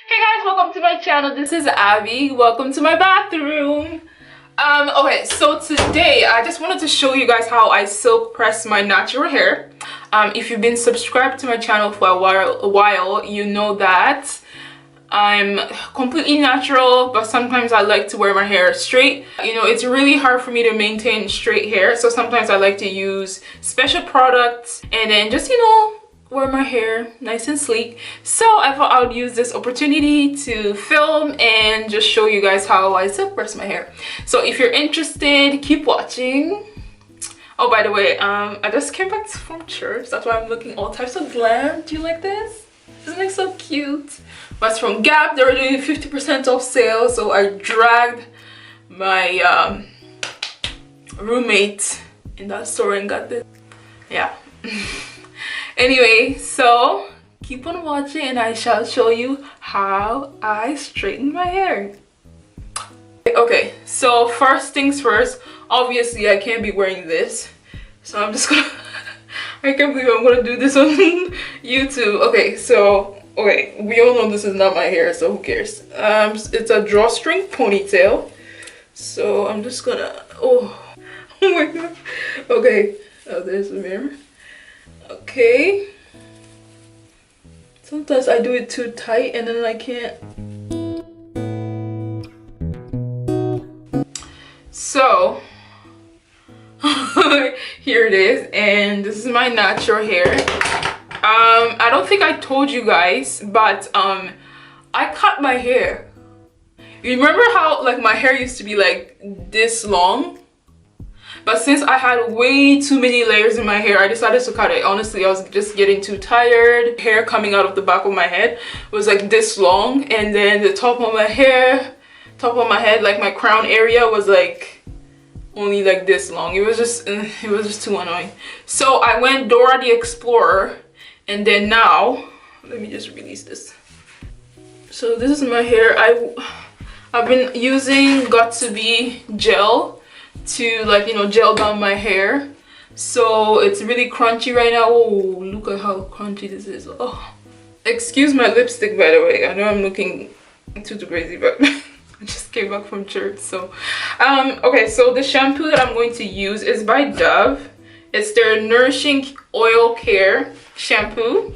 Hey guys, welcome to my channel. This is Abby. Welcome to my bathroom. Okay, so today I just wanted to show you guys how I silk press my natural hair. If you've been subscribed to my channel for a while, you know that I'm completely natural, but sometimes I like to wear my hair straight. You know, it's really hard for me to maintain straight hair, so sometimes I like to use special products and then just, you know, wear my hair nice and sleek. So I thought I would use this opportunity to film and just show you guys how I silk press my hair. So if you're interested, keep watching. Oh, by the way, I just came back from church. That's why I'm looking all types of glam. Do you like this? Isn't it so cute? But it's from Gap. They were doing 50% off sale, so I dragged my roommate in that store and got this. Yeah. Anyway, so keep on watching and I shall show you how I straighten my hair. Okay, so first things first, obviously I can't be wearing this, so I'm just gonna I can't believe I'm gonna do this on YouTube. Okay, we all know this is not my hair, so who cares. It's a drawstring ponytail, so I'm just gonna oh my god. Okay, there's the mirror. Okay, sometimes I do it too tight and then I can't. So here it is, and this is my natural hair. I don't think I told you guys, but I cut my hair. You remember how like my hair used to be like this long? But since I had way too many layers in my hair, I decided to cut it. Honestly, I was just getting too tired. Hair coming out of the back of my head was like this long, and then the top of my head, like my crown area, was like only like this long. It was just too annoying. So I went Dora the Explorer, and then now let me just release this. So this is my hair. I've been using Got2b gel to, like, you know, gel down my hair, so it's really crunchy right now. Oh, look at how crunchy this is. Oh, excuse my lipstick, by the way. I know I'm looking too crazy, but I just came back from church. So okay, so the shampoo that I'm going to use is by Dove. It's their Nourishing Oil Care shampoo,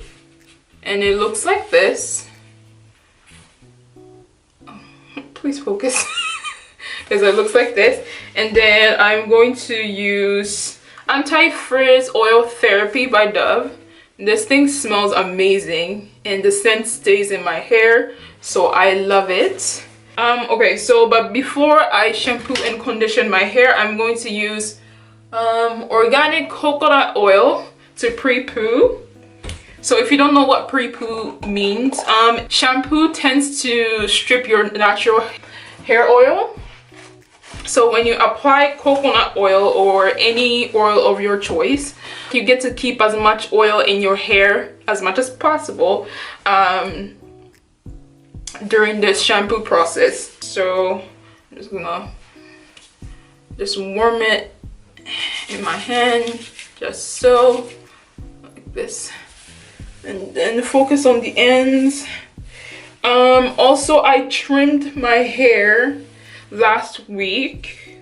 and it looks like this. Oh, please focus. Because it looks like this. And then I'm going to use Anti-Frizz Oil Therapy by Dove. This thing smells amazing and the scent stays in my hair, so I love it. Okay, so but before I shampoo and condition my hair, I'm going to use organic coconut oil to pre-poo. So if you don't know what pre-poo means, shampoo tends to strip your natural hair oil. So when you apply coconut oil or any oil of your choice, you get to keep as much oil in your hair as much as possible during this shampoo process. So I'm just gonna warm it in my hand, just so, like this, and then focus on the ends. Also, I trimmed my hair last week.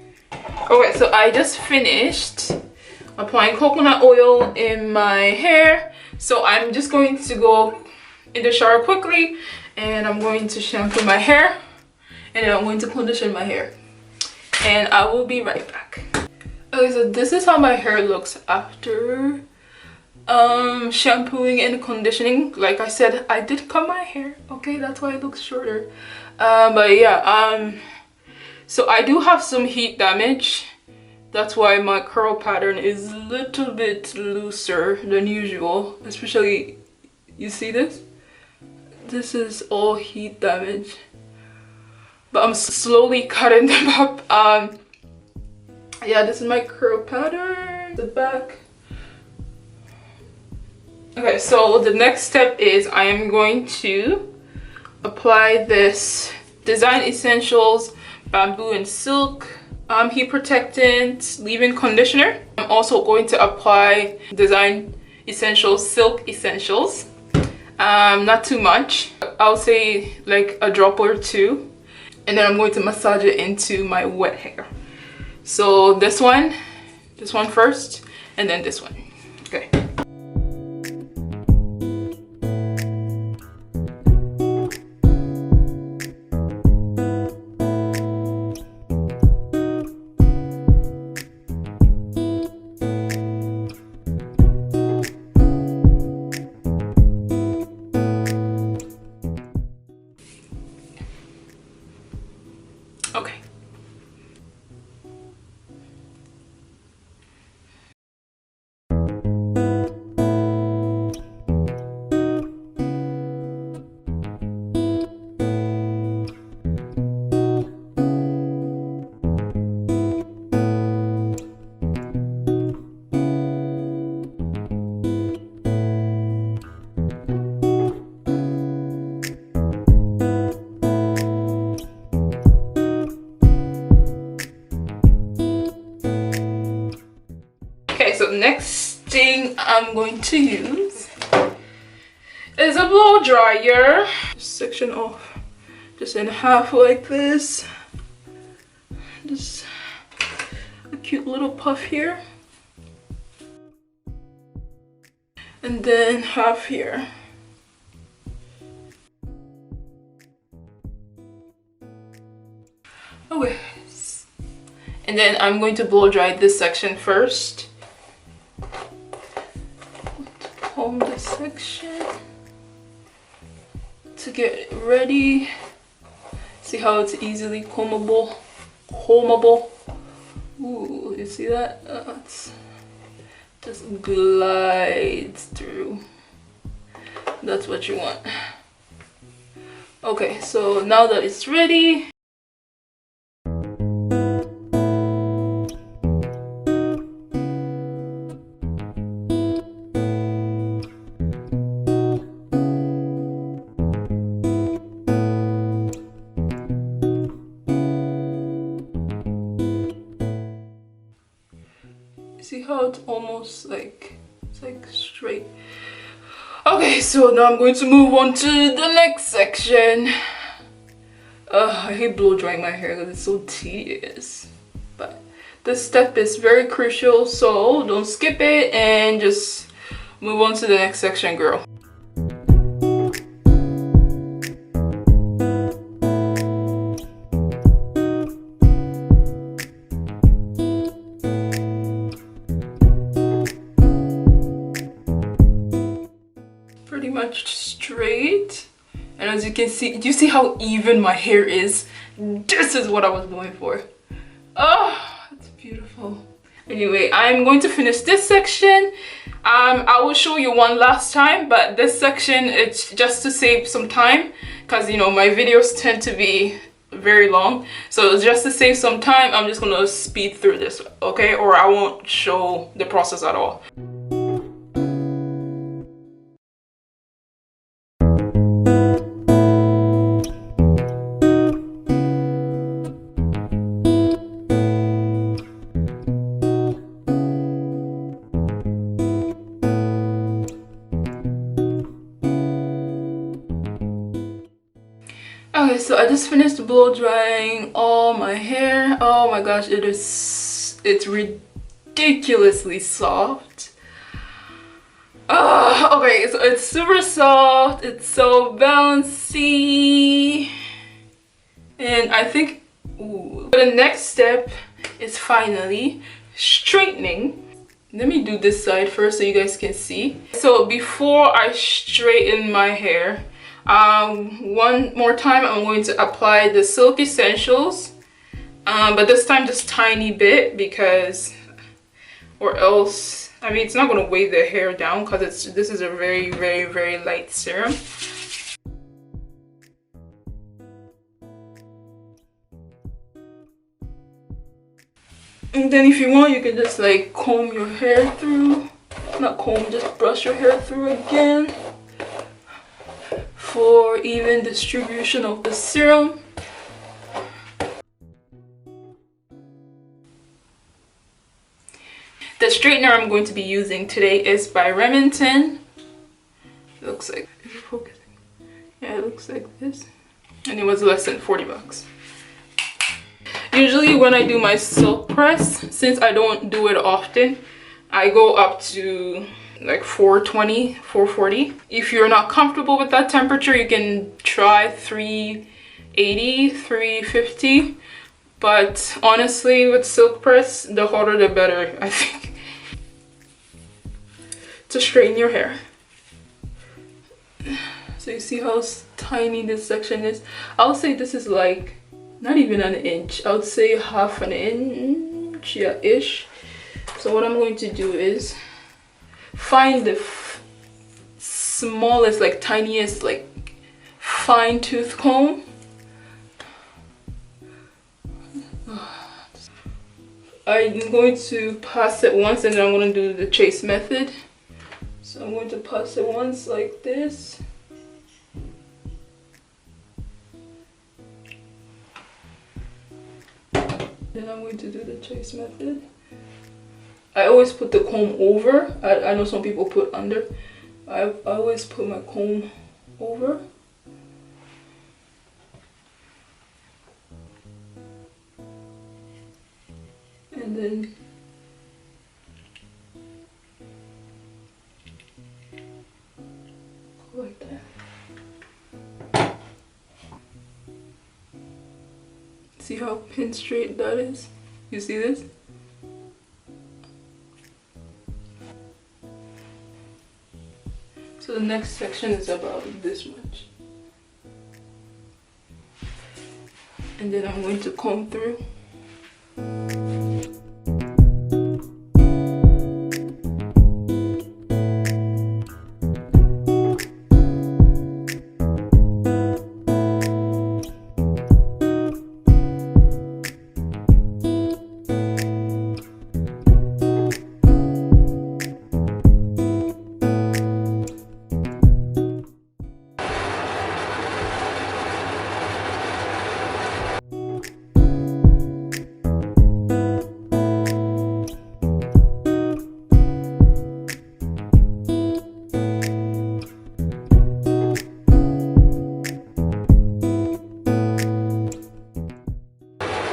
Okay, so I just finished applying coconut oil in my hair, so I'm just going to go in the shower quickly and I'm going to shampoo my hair and then I'm going to condition my hair, and I will be right back. Okay, so this is how my hair looks after shampooing and conditioning. Like I said, I did cut my hair, okay, that's why it looks shorter. But yeah, so I do have some heat damage. That's why my curl pattern is a little bit looser than usual. Especially, you see this? This is all heat damage. But I'm slowly cutting them up. Yeah, this is my curl pattern. The back. Okay, so the next step is I am going to apply this Design Essentials Bamboo and Silk heat protectant leave-in conditioner. I'm also going to apply Design Essentials Silk Essentials Not too much. I'll say like a drop or two, and then I'm going to massage it into my wet hair. So this one first, and then this one. Okay. Okay. Okay, so next thing I'm going to use is a blow dryer. Just section off just in half like this. Just a cute little puff here. And then half here. Okay. And then I'm going to blow dry this section first. Comb this section to get it ready. See how it's easily combable. Ooh, you see that? It's just glides through. That's what you want. Okay, so now that it's ready, see how it's almost like it's like straight. Okay, so now I'm going to move on to the next section. I hate blow drying my hair because it's so tedious, but this step is very crucial, so don't skip it and just move on to the next section, girl. Pretty much straight, and as you can see, do you see how even my hair is? This is what I was going for. Oh, it's beautiful. Anyway, I'm going to finish this section. I will show you one last time, but this section, it's just to save some time, because you know my videos tend to be very long, so just to save some time, I'm just gonna speed through this, okay? Or I won't show the process at all. Okay, so I just finished blow drying all my hair. Oh my gosh, it's ridiculously soft. Okay, so it's super soft, it's so bouncy, and I think the next step is finally straightening. Let me do this side first so you guys can see. So before I straighten my hair, one more time I'm going to apply the Silk Essentials, but this time just tiny bit, because or else, I mean, it's not going to weigh the hair down, because this is a very, very, very light serum. And then if you want, you can just like comb your hair through, not comb, just brush your hair through again for even distribution of the serum. The straightener I'm going to be using today is by Remington. Looks like a beautiful it looks like this, and it was less than 40 bucks. Usually when I do my silk press, since I don't do it often, I go up to like 420, 440. If you're not comfortable with that temperature, you can try 380, 350. But honestly, with silk press, the hotter the better, I think. To straighten your hair. So you see how tiny this section is? I'll say this is like not even an inch. I would say half an inch, yeah, ish. So what I'm going to do is find the smallest, like tiniest, like fine tooth comb. I'm going to pass it once, and then I'm going to do the chase method. So I'm going to pass it once like this. Then I'm going to do the chase method. I always put the comb over. I know some people put under. I always put my comb over. And then go like that. See how pin straight that is? You see this? So the next section is about this much. And then I'm going to comb through.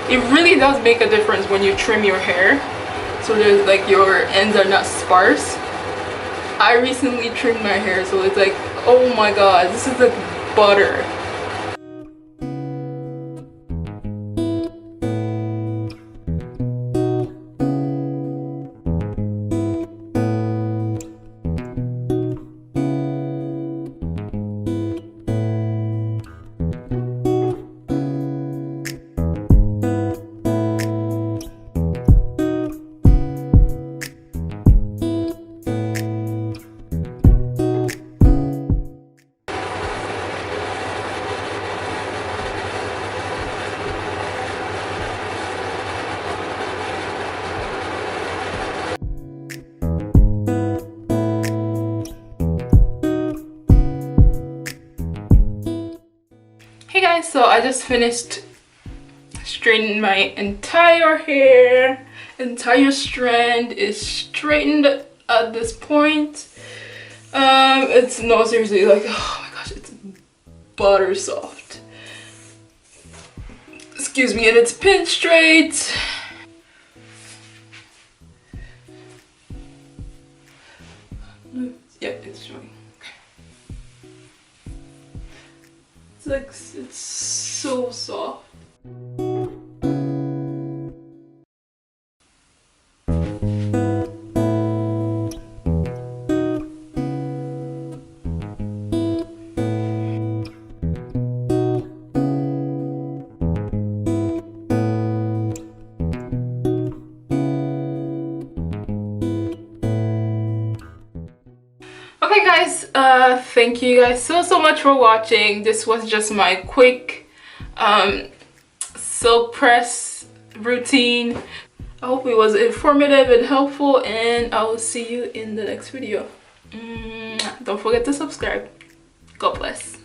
It really does make a difference when you trim your hair, so there's like your ends are not sparse. I recently trimmed my hair, so it's like, oh my god, this is like butter. Hey guys, so I just finished straightening my entire hair. Entire strand is straightened at this point. It's no, seriously, like, oh my gosh, it's butter soft. Excuse me, and it's pin straight. Yep, it's showing. It's like, it's so soft. Okay guys, thank you guys so much for watching. This was just my quick silk press routine. I hope it was informative and helpful, and I will see you in the next video. Don't forget to subscribe. God bless.